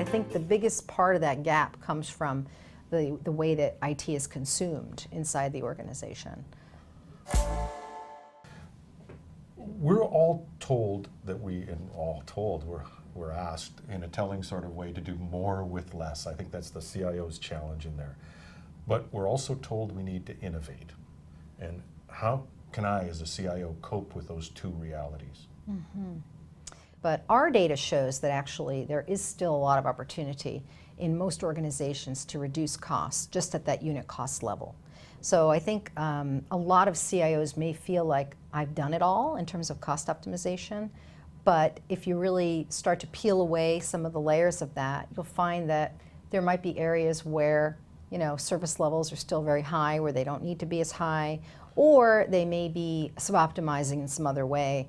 think the biggest part of that gap comes from the way that IT is consumed inside the organization. We're all told that we're asked in a telling sort of way to do more with less. I think that's the CIO's challenge in there. But we're also told we need to innovate. And how can I, as a CIO, cope with those two realities? Mm-hmm. But our data shows that actually there is still a lot of opportunity in most organizations to reduce costs just at that unit cost level. So I think a lot of CIOs may feel like I've done it all in terms of cost optimization, but if you really start to peel away some of the layers of that, you'll find that there might be areas where service levels are still very high, where they don't need to be as high, or they may be sub-optimizing in some other way.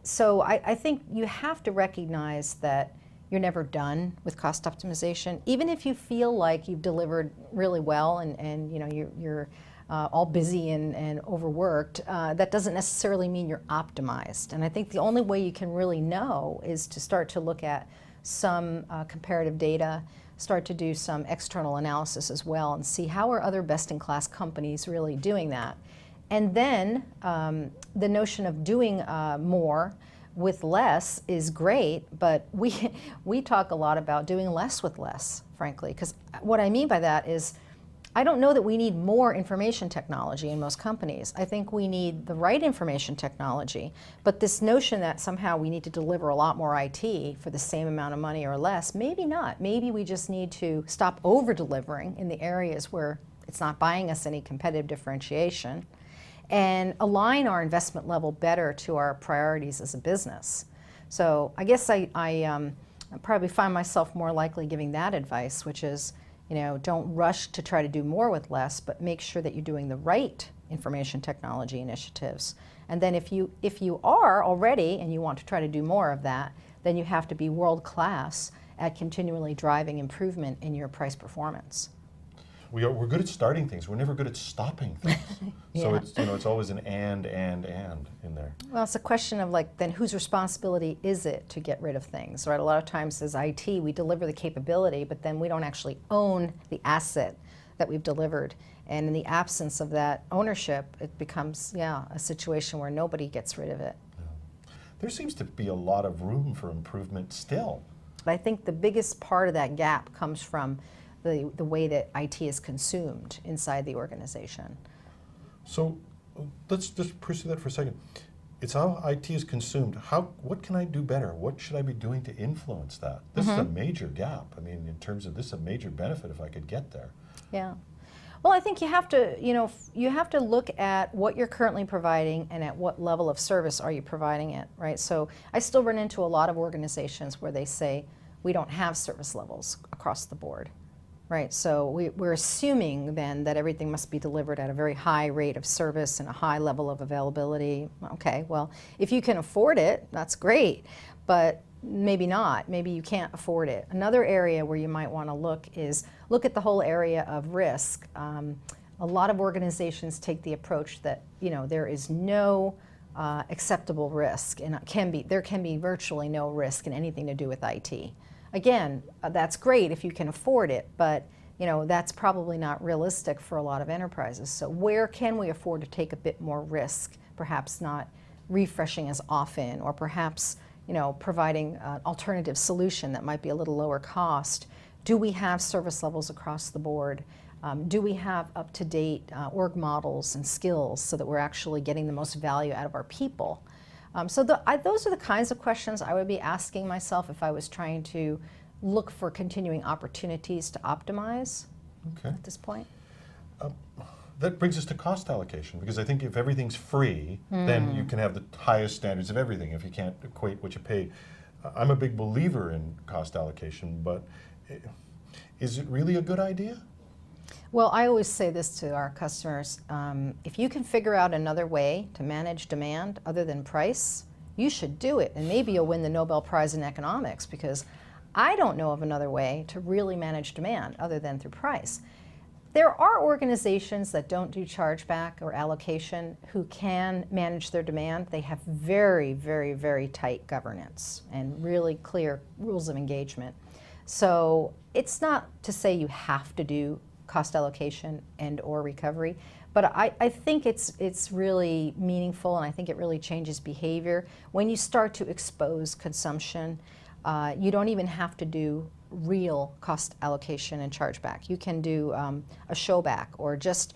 So I think you have to recognize that you're never done with cost optimization. Even if you feel like you've delivered really well and you're all busy and overworked, that doesn't necessarily mean you're optimized. And I think the only way you can really know is to start to look at some comparative data, start to do some external analysis as well, and see how are other best-in-class companies really doing that. And then the notion of doing more with less is great, but we talk a lot about doing less with less, frankly, because what I mean by that is I don't know that we need more information technology in most companies. I think we need the right information technology, but this notion that somehow we need to deliver a lot more IT for the same amount of money or less, maybe not. Maybe we just need to stop over-delivering in the areas where it's not buying us any competitive differentiation, and align our investment level better to our priorities as a business. So I guess I probably find myself more likely giving that advice, which is, don't rush to try to do more with less, but make sure that you're doing the right information technology initiatives. And then if you are already and you want to try to do more of that, then you have to be world-class at continually driving improvement in your price performance. We're good at starting things. We're never good at stopping things. Yeah. So it's always an and in there. Well, it's a question of then whose responsibility is it to get rid of things, right? A lot of times as IT, we deliver the capability, but then we don't actually own the asset that we've delivered. And in the absence of that ownership, it becomes, a situation where nobody gets rid of it. Yeah. There seems to be a lot of room for improvement still. But I think the biggest part of that gap comes from the way that IT is consumed inside the organization. So let's just pursue that for a second. It's how IT is consumed. What can I do better? What should I be doing to influence that? This is a major gap. I mean, in terms of this is a major benefit if I could get there. Yeah. Well, I think you have to, you have to look at what you're currently providing and at what level of service are you providing it, right? So I still run into a lot of organizations where they say we don't have service levels across the board. Right, so we're assuming then that everything must be delivered at a very high rate of service and a high level of availability. Okay, well, if you can afford it, that's great, but maybe not. Maybe you can't afford it. Another area where you might want to look at the whole area of risk. A lot of organizations take the approach that there is no acceptable risk, and there can be virtually no risk in anything to do with IT. Again, that's great if you can afford it, but that's probably not realistic for a lot of enterprises. So where can we afford to take a bit more risk? Perhaps not refreshing as often, or perhaps providing an alternative solution that might be a little lower cost. Do we have service levels across the board? Do we have up-to-date org models and skills so that we're actually getting the most value out of our people? So those are the kinds of questions I would be asking myself if I was trying to look for continuing opportunities to optimize at this point. That brings us to cost allocation, because I think if everything's free, then you can have the highest standards of everything if you can't equate what you pay. I'm a big believer in cost allocation, but is it really a good idea? Well, I always say this to our customers, if you can figure out another way to manage demand other than price, you should do it, and maybe you'll win the Nobel Prize in economics, because I don't know of another way to really manage demand other than through price. There are organizations that don't do chargeback or allocation who can manage their demand. They have very, very, very tight governance and really clear rules of engagement. So it's not to say you have to do cost allocation and or recovery, but I think it's really meaningful, and I think it really changes behavior. When you start to expose consumption, you don't even have to do real cost allocation and chargeback. You can do a showback, or just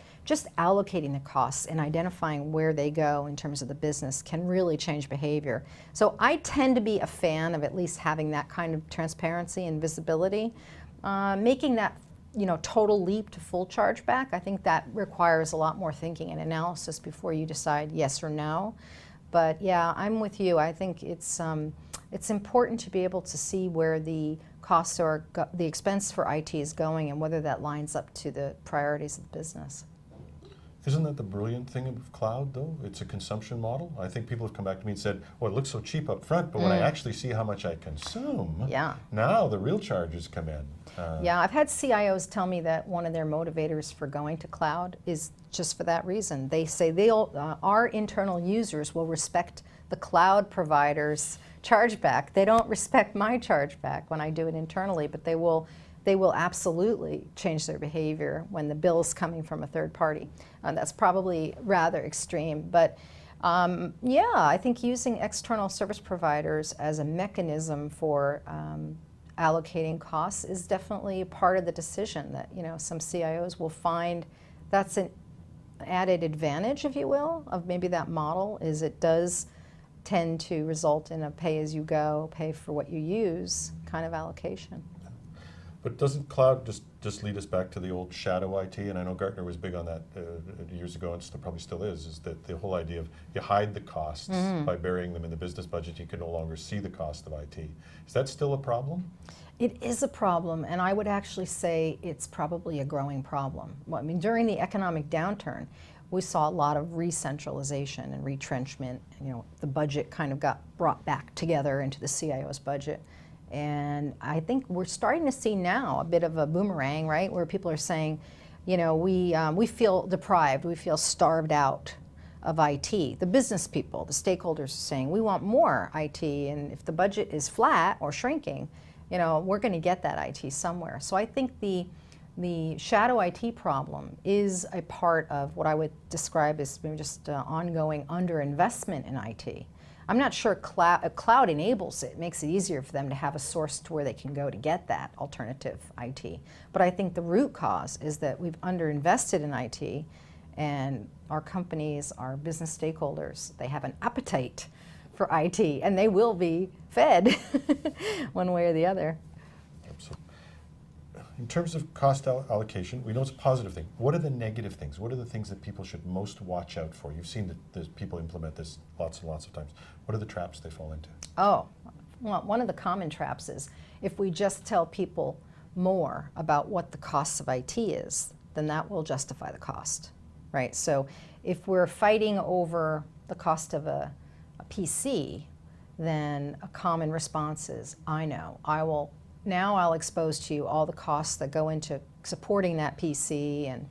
allocating the costs and identifying where they go in terms of the business can really change behavior. So I tend to be a fan of at least having that kind of transparency and visibility. Making that total leap to full chargeback, I think that requires a lot more thinking and analysis before you decide yes or no. But yeah, I'm with you. I think it's important to be able to see where the costs or the expense for IT is going, and whether that lines up to the priorities of the business. Isn't that the brilliant thing of cloud, though? It's a consumption model. I think people have come back to me and said, well, it looks so cheap up front, but when I actually see how much I consume, now the real charges come in. Yeah, I've had CIOs tell me that one of their motivators for going to cloud is just for that reason. They say our internal users will respect the cloud provider's chargeback. They don't respect my chargeback when I do it internally, but they will absolutely change their behavior when the bill is coming from a third party. That's probably rather extreme, but yeah, I think using external service providers as a mechanism for allocating costs is definitely part of the decision that some CIOs will find that's an added advantage, if you will, of maybe that model, is it does tend to result in a pay-as-you-go, pay for what you use kind of allocation. But doesn't cloud just lead us back to the old shadow IT? And I know Gartner was big on that years ago, and probably still is that the whole idea of you hide the costs by burying them in the business budget. You can no longer see the cost of IT. Is that still a problem? It is a problem, and I would actually say it's probably a growing problem. Well, I mean, during the economic downturn, we saw a lot of re-centralization and retrenchment. The budget kind of got brought back together into the CIO's budget. And I think we're starting to see now a bit of a boomerang, right, where people are saying, we feel deprived, we feel starved out of IT. The business people, the stakeholders are saying, we want more IT, and if the budget is flat or shrinking, we're going to get that IT somewhere. So I think the shadow IT problem is a part of what I would describe as maybe just ongoing underinvestment in IT. I'm not sure cloud enables it, makes it easier for them to have a source to where they can go to get that alternative IT. But I think the root cause is that we've underinvested in IT, and our companies, our business stakeholders, they have an appetite for IT, and they will be fed one way or the other. Absolutely. In terms of cost allocation, we know it's a positive thing. What are the negative things? What are the things that people should most watch out for? You've seen that people implement this lots and lots of times. What are the traps they fall into? Oh, well, one of the common traps is if we just tell people more about what the cost of IT is, then that will justify the cost, right? So if we're fighting over the cost of a PC, then a common response is, now I'll expose to you all the costs that go into supporting that PC and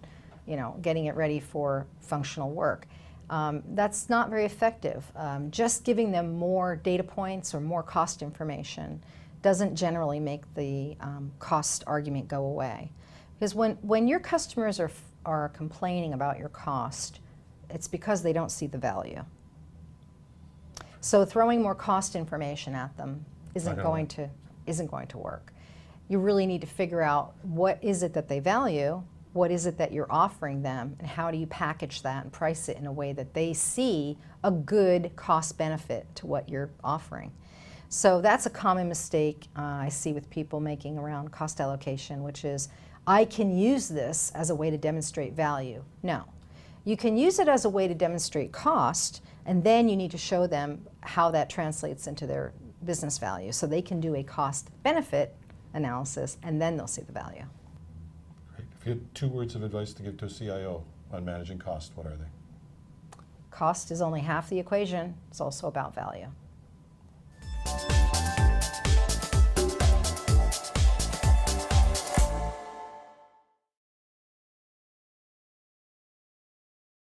getting it ready for functional work. That's not very effective. Just giving them more data points or more cost information doesn't generally make the cost argument go away. Because when your customers are complaining about your cost, it's because they don't see the value. So throwing more cost information at them isn't going to work. You really need to figure out what is it that they value, what is it that you're offering them, and how do you package that and price it in a way that they see a good cost benefit to what you're offering. So that's a common mistake I see with people making around cost allocation, which is, I can use this as a way to demonstrate value. No. You can use it as a way to demonstrate cost, and then you need to show them how that translates into their business value, so they can do a cost-benefit analysis, and then they'll see the value. Great. If you had 2 words of advice to give to a CIO on managing cost, what are they? Cost is only half the equation. It's also about value.